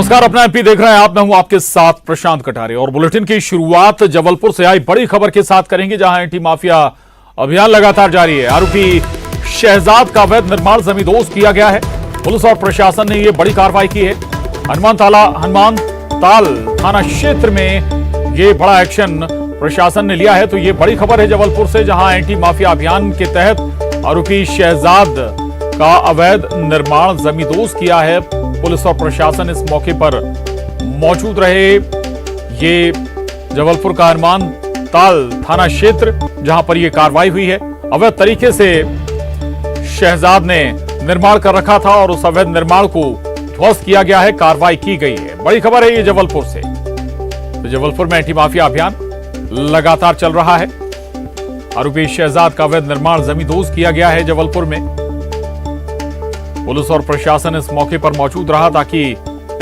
नमस्कार, अपना एमपी देख रहे हैं आप। मैं हूं आपके साथ प्रशांत कटारे और बुलेटिन की शुरुआत जबलपुर से आई बड़ी खबर के साथ करेंगे, जहां एंटी माफिया अभियान लगातार जारी है। आरोपी शहजाद का अवैध निर्माण जमींदोज किया गया है। पुलिस और प्रशासन ने यह बड़ी कार्रवाई की है। हनुमान ताल थाना क्षेत्र में यह बड़ा एक्शन प्रशासन ने लिया है। तो यह बड़ी खबर है जबलपुर से, जहां एंटी माफिया अभियान के तहत आरोपी शहजाद का अवैध निर्माण जमींदोज किया है। पुलिस और प्रशासन इस मौके पर मौजूद रहे। ये जबलपुर का हनुमान ताल थाना क्षेत्र, जहां पर यह कार्रवाई हुई है। अवैध तरीके से शहजाद ने निर्माण कर रखा था और उस अवैध निर्माण को ध्वस्त किया गया है। कार्रवाई की गई है। बड़ी खबर है ये जबलपुर से। तो जबलपुर में एंटी माफिया अभियान लगातार चल रहा है। आरोपी शहजाद का अवैध निर्माण जमींदोज किया गया है जबलपुर में। पुलिस और प्रशासन इस मौके पर मौजूद रहा ताकि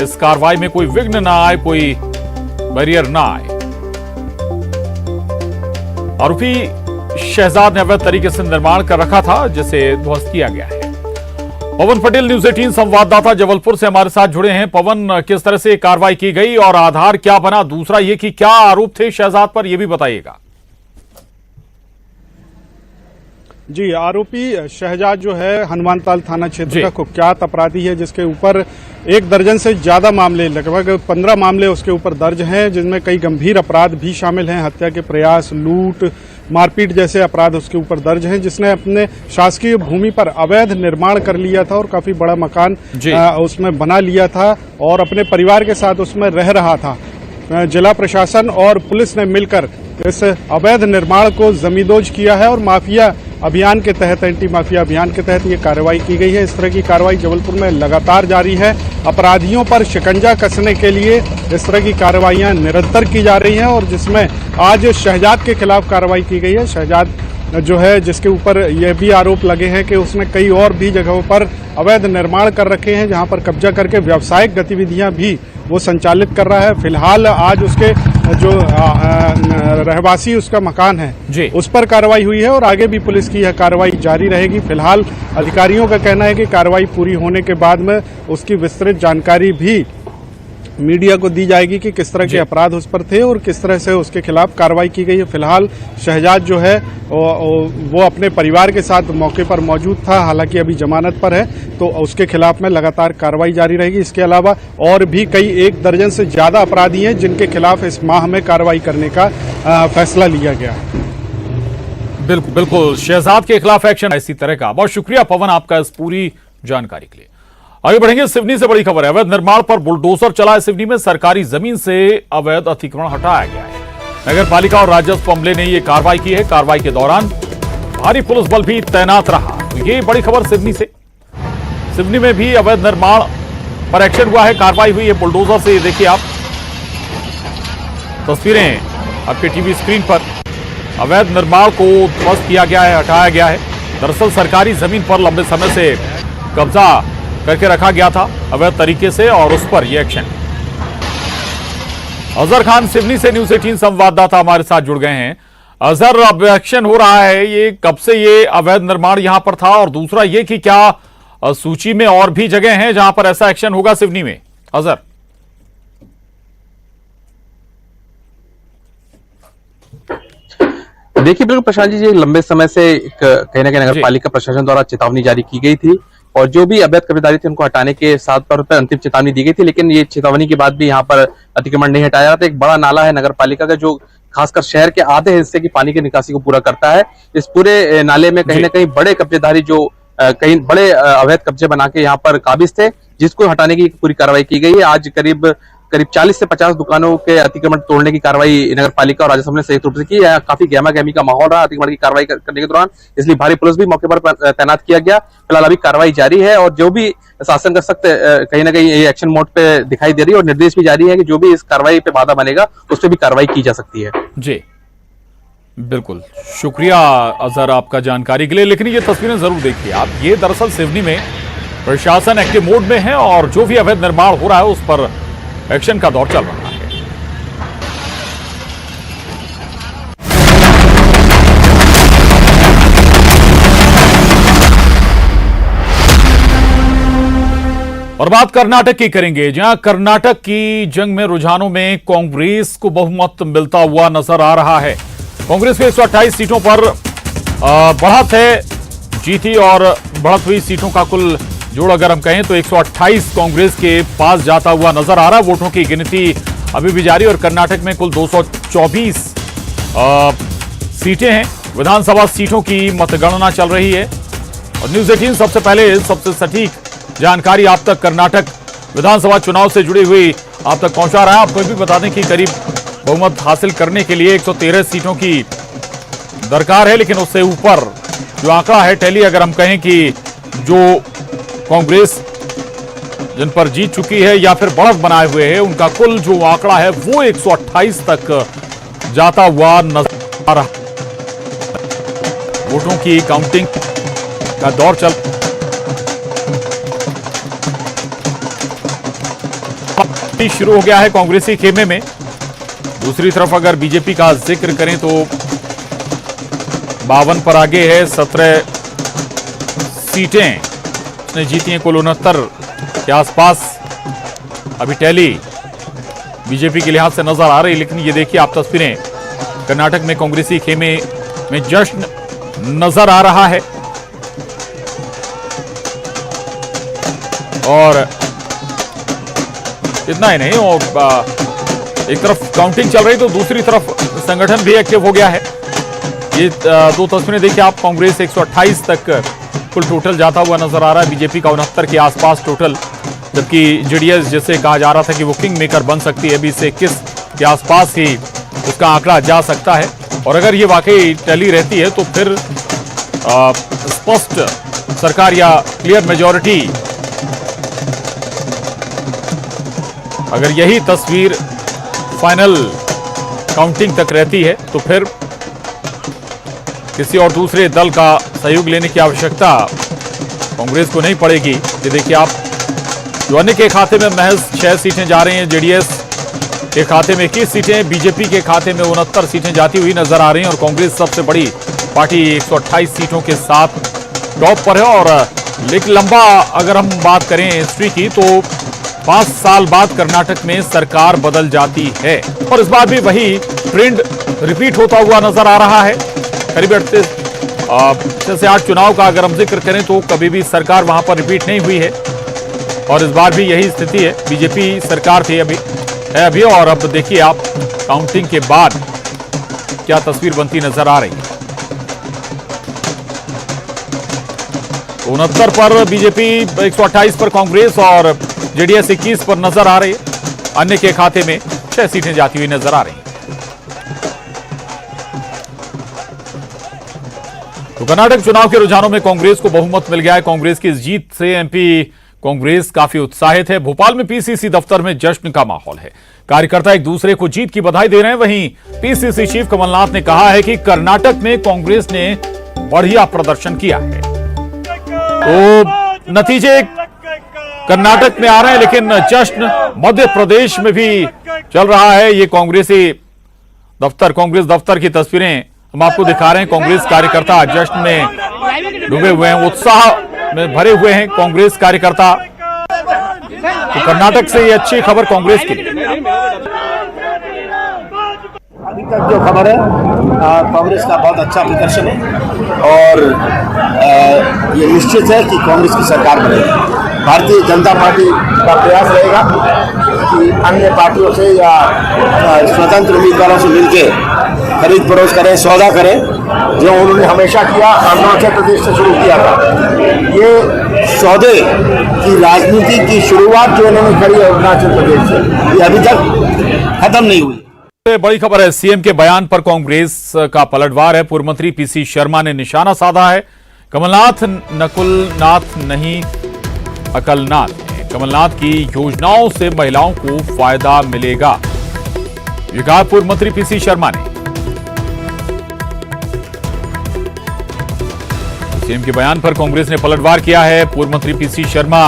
इस कार्रवाई में कोई विघ्न ना आए, कोई बैरियर ना आए। आरोपी शहजाद ने अवैध तरीके से निर्माण कर रखा था, जिसे ध्वस्त किया गया है। पवन पटेल, न्यूज़ 18 संवाददाता जबलपुर से हमारे साथ जुड़े हैं। पवन, किस तरह से कार्रवाई की गई और आधार क्या बना? दूसरा ये कि क्या आरोप थे शहजाद पर, यह भी बताइएगा। जी, आरोपी शहजाद जो है हनुमान ताल थाना क्षेत्र का कुख्यात अपराधी है, जिसके ऊपर 1 दर्जन से ज्यादा मामले, लगभग 15 मामले उसके ऊपर दर्ज हैं, जिनमें कई गंभीर अपराध भी शामिल हैं। हत्या के प्रयास, लूट, मारपीट जैसे अपराध उसके ऊपर दर्ज हैं। जिसने अपने शासकीय भूमि पर अवैध निर्माण कर लिया था और काफी बड़ा मकान उसमें बना लिया था और अपने परिवार के साथ उसमें रह रहा था। जिला प्रशासन और पुलिस ने मिलकर इस अवैध निर्माण को जमींदोज किया है और माफिया अभियान के तहत, एंटी माफिया अभियान के तहत ये कार्रवाई की गई है। इस तरह की कार्रवाई जबलपुर में लगातार जारी है। अपराधियों पर शिकंजा कसने के लिए इस तरह की कार्रवाइयां निरंतर की जा रही हैं और जिसमें आज शहजाद के खिलाफ कार्रवाई की गई है। शहजाद जो है, जिसके ऊपर यह भी आरोप लगे हैं कि उसने कई और भी जगहों पर अवैध निर्माण कर रखे हैं, जहां पर कब्जा करके व्यावसायिक गतिविधियां भी वो संचालित कर रहा है। फिलहाल आज उसके जो रहवासी उसका मकान है उस पर कार्रवाई हुई है और आगे भी पुलिस की यह कार्रवाई जारी रहेगी। फिलहाल अधिकारियों का कहना है कि कार्रवाई पूरी होने के बाद में उसकी विस्तृत जानकारी भी मीडिया को दी जाएगी कि किस तरह के अपराध उस पर थे और किस तरह से उसके खिलाफ कार्रवाई की गई है। फिलहाल शहजाद जो है वो अपने परिवार के साथ मौके पर मौजूद था, हालांकि अभी जमानत पर है, तो उसके खिलाफ में लगातार कार्रवाई जारी रहेगी। इसके अलावा और भी कई 1 दर्जन से ज्यादा अपराधी हैं जिनके खिलाफ इस माह में कार्रवाई करने का फैसला लिया गया है। बिल्कुल बिल्कुल, शहजाद के खिलाफ एक्शन इसी तरह का। बहुत शुक्रिया पवन आपका इस पूरी जानकारी के लिए। आगे बढ़ेंगे, सिवनी से बड़ी खबर है। अवैध निर्माण पर बुलडोजर चला है। सिवनी में सरकारी जमीन से अवैध अतिक्रमण हटाया गया है। नगर पालिका और राजस्व अमले ने यह कार्रवाई की है। कार्रवाई के दौरान भारी पुलिस बल भी तैनात रहा। तो ये बड़ी खबर सिवनी से। सिवनी में भी अवैध निर्माण पर एक्शन हुआ है, कार्रवाई हुई है बुलडोजर से। देखिए आप तस्वीरें आपके टीवी स्क्रीन पर। अवैध निर्माण को ध्वस्त किया गया है, हटाया गया है। दरअसल सरकारी जमीन पर लंबे समय से कब्जा करके रखा गया था अवैध तरीके से और उस पर यह एक्शन। अजहर खान सिवनी से न्यूज़ 18 संवाददाता हमारे साथ जुड़ गए हैं। अजहर, अब एक्शन हो रहा है, ये कब से ये अवैध निर्माण यहां पर था? और दूसरा ये कि क्या सूची में और भी जगह हैं जहां पर ऐसा एक्शन होगा सिवनी में? अजहर। देखिए, बिल्कुल प्रशांत जी, लंबे समय से कहीं ना कहीं नगर पालिका प्रशासन द्वारा चेतावनी जारी की गई थी और जो भी अवैध कब्जेदारी थे उनको हटाने के साथ तौर पर अंतिम चेतावनी दी गई थी, लेकिन ये चेतावनी के बाद भी यहाँ पर अतिक्रमण नहीं हटाया जाता। एक बड़ा नाला है नगर पालिका का, जो खासकर शहर के आधे हिस्से की पानी की निकासी को पूरा करता है। इस पूरे नाले में कहीं ना कहीं बड़े कब्जेदारी, जो कहीं बड़े अवैध कब्जे बना के यहाँ पर काबिज थे, जिसको हटाने की पूरी कार्रवाई की गई है। आज करीब 40 से 50 दुकानों के अतिक्रमण तोड़ने की कार्रवाई नगर पालिका और राजस्व ने संयुक्त रूप से की है। काफी गहमा गहमी का माहौल रहा अतिक्रमण की कार्रवाई करने के दौरान, इसलिए भारी पुलिस भी मौके पर तैनात किया गया। फिलहाल अभी कार्रवाई जारी है और जो भी शासन कर सकते कहीं ना कहीं ये एक्शन मोड पे दिखाई दे रही है और निर्देश भी जारी है कि जो भी इस कार्रवाई पे बाधा बनेगा उस पर भी कार्रवाई की जा सकती है। जी बिल्कुल, शुक्रिया अजहर आपका जानकारी के लिए। लेकिन ये तस्वीरें जरूर देखिए आप। ये दरअसल सिवनी में प्रशासन एक्टिव मोड में है और जो भी अवैध निर्माण हो रहा है उस पर एक्शन का दौर चल रहा है। और बात कर्नाटक की करेंगे, जहां कर्नाटक की जंग में रुझानों में कांग्रेस को बहुमत मिलता हुआ नजर आ रहा है। कांग्रेस के 128 सीटों पर बढ़त है, जीती और बढ़त हुई सीटों का कुल जोड़ अगर हम कहें तो 128 कांग्रेस के पास जाता हुआ नजर आ रहा है। वोटों की गिनती अभी भी जारी और कर्नाटक में कुल 224 सीटें हैं। विधानसभा सीटों की मतगणना चल रही है और न्यूज 18 सबसे पहले सबसे सटीक जानकारी आप तक कर्नाटक विधानसभा चुनाव से जुड़ी हुई आप तक पहुंचा रहा है। आपको भी बता दें कि करीब बहुमत हासिल करने के लिए 113 सीटों की दरकार है, लेकिन उससे ऊपर जो आंकड़ा है टैली अगर हम कहें कि जो कांग्रेस जिन पर जीत चुकी है या फिर बढ़त बनाए हुए है, उनका कुल जो आंकड़ा है वो 128 तक जाता हुआ नजर आ रहा। वोटों की काउंटिंग का दौर चल शुरू हो गया है कांग्रेसी खेमे में। दूसरी तरफ अगर बीजेपी का जिक्र करें तो 52 पर आगे है, 17 सीटें उसने जीती हैं, कुल 69 के आसपास अभी टैली बीजेपी के लिहाज से नजर आ रही। लेकिन ये देखिए आप तस्वीरें, कर्नाटक में कांग्रेसी खेमे में जश्न नजर आ रहा है और इतना ही नहीं, और एक तरफ काउंटिंग चल रही तो दूसरी तरफ संगठन भी एक्टिव हो गया है। ये दो तस्वीरें देखिए आप, कांग्रेस 128 तक कुल टोटल जाता हुआ नजर आ रहा है, बीजेपी का 69 के आसपास टोटल, जबकि जेडीएस जैसे कहा जा रहा था कि वो किंग मेकर बन सकती है, अभी से 21 के आसपास ही उसका आंकड़ा जा सकता है। और अगर ये वाकई टैली रहती है तो फिर स्पष्ट सरकार या क्लियर मेजॉरिटी, अगर यही तस्वीर फाइनल काउंटिंग तक रहती है तो फिर किसी और दूसरे दल का सहयोग लेने की आवश्यकता कांग्रेस को नहीं पड़ेगी। ये देखिए आप, जो अन्य के खाते में महज 6 सीटें जा रही हैं, जेडीएस के खाते में 21 सीटें, बीजेपी के खाते में 69 सीटें जाती हुई नजर आ रही हैं और कांग्रेस सबसे बड़ी पार्टी 128 सीटों के साथ टॉप पर है। और लेकिन लंबा अगर हम बात करें हिस्ट्री की तो 5 साल बाद कर्नाटक में सरकार बदल जाती है और इस बार भी वही ट्रेंड रिपीट होता हुआ नजर आ रहा है। करीब 6 से 8 चुनाव का अगर हम जिक्र करें तो कभी भी सरकार वहां पर रिपीट नहीं हुई है और इस बार भी यही स्थिति है। बीजेपी सरकार थी अभी और अब देखिए आप काउंटिंग के बाद क्या तस्वीर बनती नजर आ रही है। 69 पर बीजेपी, 128 पर कांग्रेस और जेडीएस 21 पर नजर आ रही है। अन्य के खाते में 6 सीटें जाती हुई नजर आ रही हैं। तो कर्नाटक चुनाव के रुझानों में कांग्रेस को बहुमत मिल गया है। कांग्रेस की इस जीत से एमपी कांग्रेस काफी उत्साहित है। भोपाल में पीसीसी दफ्तर में जश्न का माहौल है, कार्यकर्ता एक दूसरे को जीत की बधाई दे रहे हैं। वहीं पीसीसी चीफ कमलनाथ ने कहा है कि कर्नाटक में कांग्रेस ने बढ़िया प्रदर्शन किया है। तो नतीजे कर्नाटक में आ रहे हैं, लेकिन जश्न मध्य प्रदेश में भी चल रहा है। ये कांग्रेस दफ्तर की तस्वीरें हम आपको दिखा रहे हैं। कांग्रेस कार्यकर्ता जश्न में डूबे हुए हैं, उत्साह में भरे हुए हैं कांग्रेस कार्यकर्ता। तो कर्नाटक से ये अच्छी खबर कांग्रेस की। अभी तक जो खबर है, कांग्रेस का बहुत अच्छा प्रदर्शन है और ये निश्चित है कि कांग्रेस की सरकार बनेगी। भारतीय जनता पार्टी का प्रयास रहेगा कि अन्य पार्टियों से या स्वतंत्र उम्मीदवारों से मिलकर खरीद फरोख्त करें, सौदा करें, जो उन्होंने हमेशा किया, अरुणाचल प्रदेश से शुरू किया था। ये सौदे की राजनीति की शुरुआत जो उन्होंने करी है अरुणाचल प्रदेश से, ये अभी तक खत्म नहीं हुई। बड़ी खबर है, सीएम के बयान पर कांग्रेस का पलटवार है। पूर्व मंत्री पीसी शर्मा ने निशाना साधा है। कमलनाथ नकुलनाथ नहीं अकलनाथ है। कमलनाथ की योजनाओं से महिलाओं को फायदा मिलेगा, ये कहा पूर्व मंत्री पीसी शर्मा ने। सीएम के बयान पर कांग्रेस ने पलटवार किया है। पूर्व मंत्री पीसी शर्मा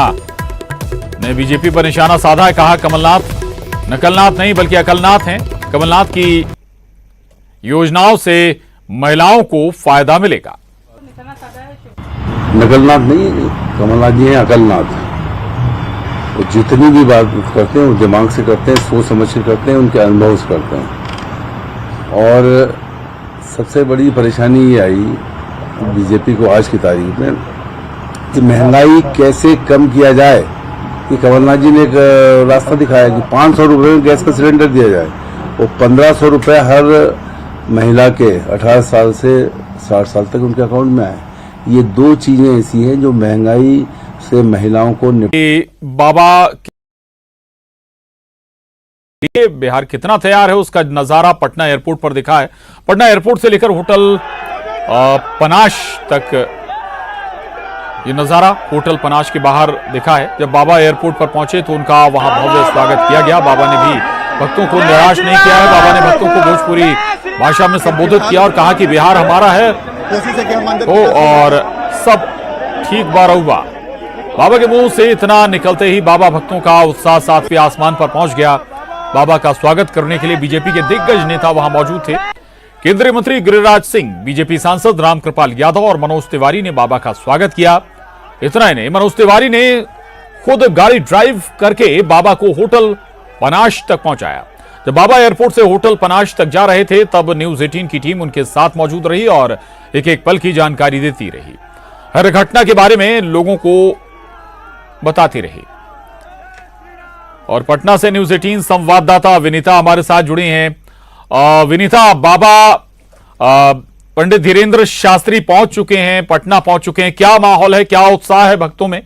ने बीजेपी पर निशाना साधा है, कहा कमलनाथ नकलनाथ नहीं बल्कि अकलनाथ हैं। कमलनाथ की योजनाओं से महिलाओं को फायदा मिलेगा। नकलनाथ नहीं, कमलनाथ जी हैं अकलनाथ। वो जितनी भी बात करते हैं वो दिमाग से करते हैं, सोच समझ के करते हैं, उनके अनुभव से करते हैं। और सबसे बड़ी परेशानी ये आई बीजेपी को आज की तारीख में कि महंगाई कैसे कम किया जाए। कि कमलनाथ जी ने एक रास्ता दिखाया कि 500 रुपये में गैस का सिलेंडर दिया जाए, वो 1500 रुपये हर महिला के 18 साल से 60 साल तक उनके अकाउंट में आए। ये दो चीजें ऐसी हैं जो महंगाई से महिलाओं को बाबा बिहार कितना तैयार है उसका नजारा पटना एयरपोर्ट पर दिखा है। पटना एयरपोर्ट से लेकर होटल पनाश तक ये नजारा होटल पनाश के बाहर दिखा है। जब बाबा एयरपोर्ट पर पहुंचे तो उनका वहां भव्य स्वागत किया गया। बाबा ने भी भक्तों को निराश नहीं किया है। बाबा ने भक्तों को भोजपुरी भाषा में संबोधित किया और कहा कि बिहार हमारा है और सब ठीक बारहुआ। बाबा के मुंह से इतना निकलते ही बाबा भक्तों का उत्साह सातवें आसमान पर पहुंच गया। बाबा का स्वागत करने के लिए बीजेपी के दिग्गज नेता वहां मौजूद थे। केंद्रीय मंत्री गिरिराज सिंह, बीजेपी सांसद रामकृपाल यादव और मनोज तिवारी ने बाबा का स्वागत किया। इतना ही नहीं, मनोज तिवारी ने खुद गाड़ी ड्राइव करके बाबा को होटल पनाश तक पहुंचाया। जब बाबा एयरपोर्ट से होटल पनाश तक जा रहे थे तब न्यूज 18 की टीम उनके साथ मौजूद रही और एक एक पल की जानकारी देती रही, हर घटना के बारे में लोगों को बताती रही। और पटना से न्यूज 18 संवाददाता विनीता हमारे साथ जुड़ी हैं। विनीता, बाबा पंडित धीरेन्द्र शास्त्री पहुंच चुके हैं, पटना पहुंच चुके हैं, क्या माहौल है, क्या उत्साह है भक्तों में?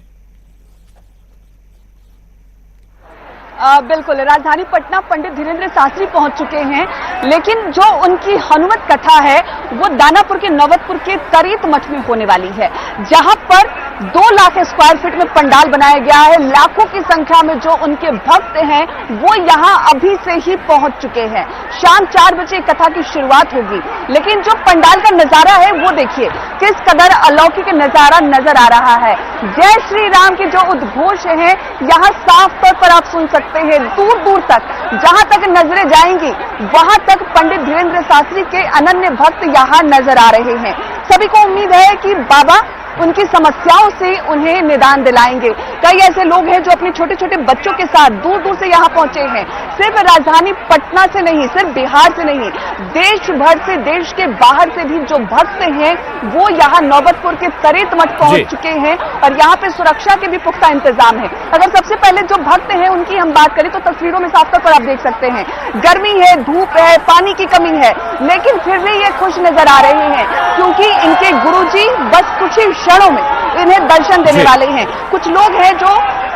बिल्कुल, राजधानी पटना पंडित धीरेन्द्र शास्त्री पहुंच चुके हैं, लेकिन जो उनकी हनुमत कथा है वो दानापुर के नौबतपुर के तरीत मठ में होने वाली है, जहां पर 2 लाख स्क्वायर फीट में पंडाल बनाया गया है। लाखों की संख्या में जो उनके भक्त हैं वो यहां अभी से ही पहुंच चुके हैं। शाम 4 बजे कथा की शुरुआत होगी, लेकिन जो पंडाल का नजारा है वो देखिए किस कदर अलौकिक नजारा नजर आ रहा है। जय श्री राम के जो उद्घोष हैं यहाँ साफ तौर पर आप सुन सकते हैं। दूर दूर तक जहां तक नजरें जाएंगी वहां तक पंडित धीरेन्द्र शास्त्री के अनन्य भक्त यहाँ नजर आ रहे हैं। सभी को उम्मीद है कि बाबा उनकी समस्याओं से उन्हें निदान दिलाएंगे। कई ऐसे लोग हैं जो अपने छोटे छोटे बच्चों के साथ दूर दूर से यहाँ पहुंचे हैं। सिर्फ राजधानी पटना से नहीं, सिर्फ बिहार से नहीं, देश भर से, देश के बाहर से भी जो भक्त हैं वो यहाँ नौबतपुर के तरीत मठ पहुंच चुके हैं और यहाँ पे सुरक्षा के भी पुख्ता इंतजाम है। अगर सबसे पहले जो भक्त हैं उनकी हम बात करें तो तस्वीरों में साफ तौर पर आप देख सकते हैं, गर्मी है, धूप है, पानी की कमी है, लेकिन फिर भी ये खुश नजर आ रहे हैं क्योंकि इनके गुरुजी बस कुछ ही क्षणों में इन्हें दर्शन देने वाले हैं। कुछ लोग हैं जो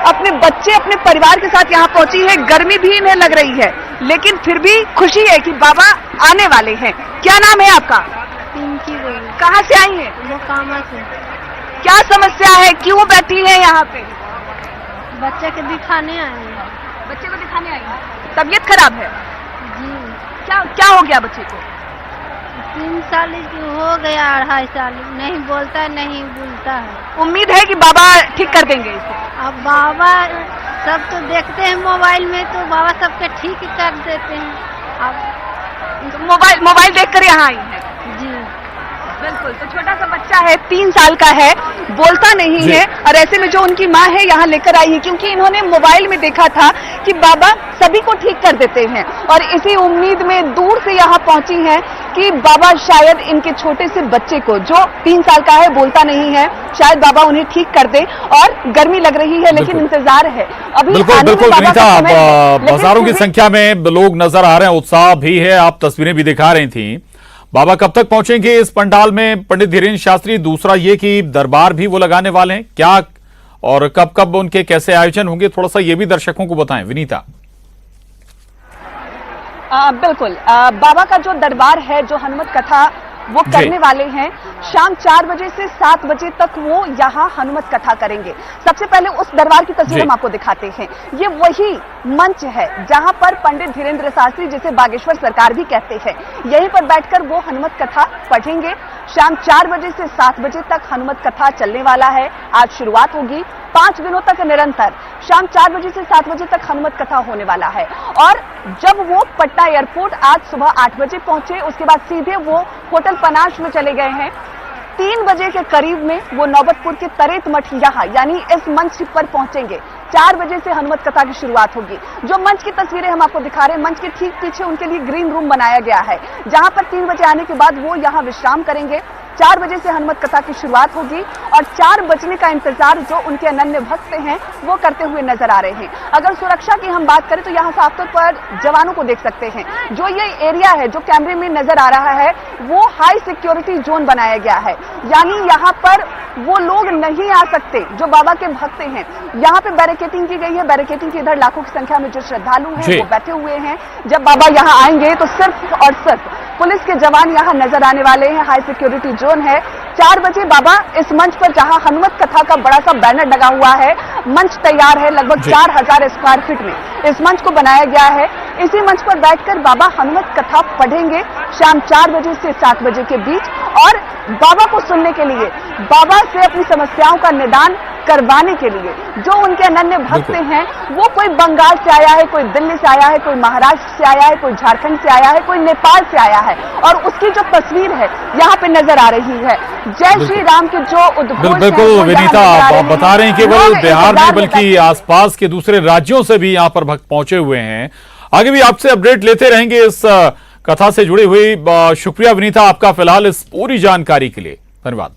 अपने बच्चे, अपने परिवार के साथ यहाँ पहुंची है, गर्मी भी इन्हें लग रही है, लेकिन फिर भी खुशी है कि बाबा आने वाले हैं। क्या नाम है आपका? पिंकी देवी। कहाँ से आई हैं? मोकामा से। क्या समस्या है, क्यों बैठी है यहाँ पे? बच्चे के दिखाने आए हैं। बच्चे को दिखाने आई हैं। तबीयत खराब है जी। क्या हो गया बच्चे को? 3 साल की हो गया, 2.5 साल, नहीं बोलता है, नहीं बोलता है। उम्मीद है कि बाबा ठीक कर देंगे इसे। अब बाबा सब तो देखते हैं मोबाइल में, तो बाबा सबके ठीक कर देते हैं। अब मोबाइल देखकर यहाँ आई है। जी बिल्कुल, तो छोटा सा बच्चा है, 3 साल का है, बोलता नहीं है और ऐसे में जो उनकी माँ है यहाँ लेकर आई है क्योंकि इन्होंने मोबाइल में देखा था कि बाबा सभी को ठीक कर देते हैं और इसी उम्मीद में दूर से यहाँ पहुंची हैं कि बाबा शायद इनके छोटे से बच्चे को, जो 3 साल का है, बोलता नहीं है, शायद बाबा उन्हें ठीक कर दे। और गर्मी लग रही है लेकिन इंतजार है अभी। बिल्कुल विनीता, बाजारों की संख्या में लोग नजर आ रहे हैं, उत्साह भी है, आप तस्वीरें भी दिखा रही थी। बाबा कब तक पहुंचेंगे इस पंडाल में पंडित धीरेन्द्र शास्त्री? दूसरा ये कि दरबार भी वो लगाने वाले हैं क्या, और कब कब उनके कैसे आयोजन होंगे, थोड़ा सा ये भी दर्शकों को बताएं विनीता। बिल्कुल, बाबा का जो दरबार है, जो हनुमत कथा वो करने वाले हैं, शाम 4 बजे से 7 बजे तक वो यहाँ हनुमत कथा करेंगे। सबसे पहले उस दरबार की तस्वीर हम आपको दिखाते हैं। ये वही मंच है जहाँ पर पंडित धीरेन्द्र शास्त्री, जिसे बागेश्वर सरकार भी कहते हैं, यहीं पर बैठकर वो हनुमत कथा पढ़ेंगे। शाम 4 बजे से 7 बजे तक हनुमत कथा चलने वाला है। आज शुरुआत होगी, 5 दिनों तक निरंतर शाम 4 बजे से 7 बजे तक हनुमत कथा होने वाला है। और जब वो पटना एयरपोर्ट आज सुबह 8 बजे पहुंचे, उसके बाद सीधे वो होटल पनाश में चले गए हैं। 3 बजे के करीब में वो नौबतपुर के तरीत मठ यहाँ यानी इस मंच पर पहुंचेंगे। 4 बजे से हनुमत कथा की शुरुआत होगी। जो मंच की तस्वीरें हम आपको दिखा रहे हैं, मंच के ठीक पीछे उनके लिए ग्रीन रूम बनाया गया है, जहां पर 3 बजे आने के बाद वो यहां विश्राम करेंगे। 4 बजे से हनुमत कथा की शुरुआत होगी और 4 बजने का इंतजार जो उनके अनन्य भक्त हैं वो करते हुए नजर आ रहे हैं। अगर सुरक्षा की हम बात करें तो यहाँ साफ तौर पर जवानों को देख सकते हैं। जो ये एरिया है जो कैमरे में नजर आ रहा है वो हाई सिक्योरिटी जोन बनाया गया है, यानी यहाँ पर वो लोग नहीं आ सकते जो बाबा के भक्त हैं। यहाँ पे बैरिकेटिंग की गई है, बैरिकेटिंग के इधर लाखों की संख्या में जो श्रद्धालु हैं वो बैठे हुए हैं। जब बाबा यहाँ आएंगे तो सिर्फ और सिर्फ पुलिस के जवान यहाँ नजर आने वाले हैं। हाई सिक्योरिटी जोन है। 4 बजे बाबा इस मंच पर, जहां हनुमत कथा का बड़ा सा बैनर लगा हुआ है, मंच तैयार है, लगभग 4000 स्क्वायर फीट में इस मंच को बनाया गया है। इसी मंच पर बैठकर बाबा हनुमत कथा पढ़ेंगे शाम 4 बजे से 7 बजे के बीच, और बाबा को सुनने के लिए, बाबा से अपनी समस्याओं का निदान करवाने के लिए जो उनके अनन्य भक्त हैं, वो कोई बंगाल से आया है, कोई दिल्ली से आया है, कोई महाराष्ट्र से आया है, कोई झारखंड से आया है, कोई नेपाल से आया है, और उसकी जो तस्वीर है यहाँ पे नजर आ रही है। जय श्री राम के जो उद्घोष बिल्कुल विनीता, आप बता रहे हैं केवल बिहार नहीं बल्कि आसपास के दूसरे राज्यों से भी यहाँ पर भक्त पहुंचे हुए हैं। आगे भी आपसे अपडेट लेते रहेंगे इस कथा से जुड़ी हुई। शुक्रिया विनीता आपका फिलहाल इस पूरी जानकारी के लिए, धन्यवाद।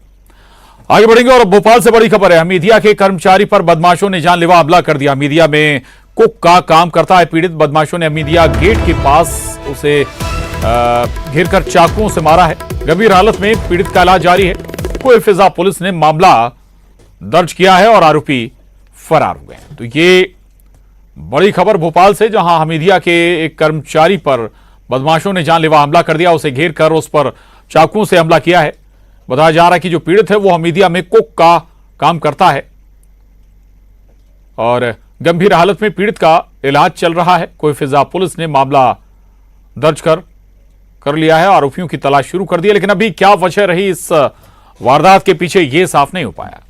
आगे बढ़ेंगे और भोपाल से बड़ी खबर है। हमीदिया के कर्मचारी पर बदमाशों ने जानलेवा हमला कर दिया। हमीदिया में कुक का काम करता है पीड़ित। बदमाशों ने हमीदिया गेट के पास उसे घेरकर चाकुओं से मारा है। गंभीर हालत में पीड़ित का इलाज जारी है। कोई फिजा पुलिस ने मामला दर्ज किया है और आरोपी फरार हो गए। तो ये बड़ी खबर भोपाल से, जहां हमीदिया के एक कर्मचारी पर बदमाशों ने जानलेवा हमला कर दिया। उसे घेर कर उस पर चाकुओं से हमला किया है। बताया जा रहा है कि जो पीड़ित है वो हमीदिया में कुक का काम करता है और गंभीर हालत में पीड़ित का इलाज चल रहा है। कोई फिजा पुलिस ने मामला दर्ज कर लिया है। आरोपियों की तलाश शुरू कर दी है, लेकिन अभी क्या वजह रही इस वारदात के पीछे ये साफ नहीं हो पाया।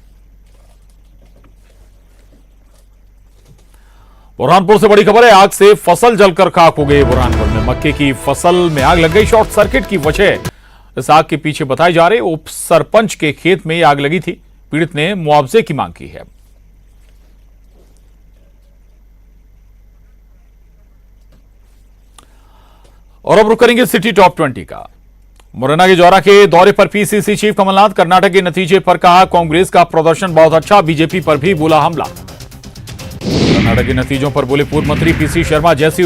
बुरहानपुर से बड़ी खबर है। आग से फसल जलकर खाक हो गई। बुरहानपुर में मक्के की फसल में आग लग गई। शॉर्ट सर्किट की वजह इस आग के पीछे बताई जा रही। उप सरपंच के खेत में आग लगी थी। पीड़ित ने मुआवजे की मांग की है। और अब रुक करेंगे सिटी टॉप 20 का। मुरैना के जौरा के दौरे पर पीसीसी चीफ कमलनाथ। कर्नाटक के नतीजे पर कहा कांग्रेस का प्रदर्शन बहुत अच्छा, बीजेपी पर भी बोला हमला। कर्नाटक के नतीजों पर बोले पूर्व मंत्री पीसी शर्मा, जैसी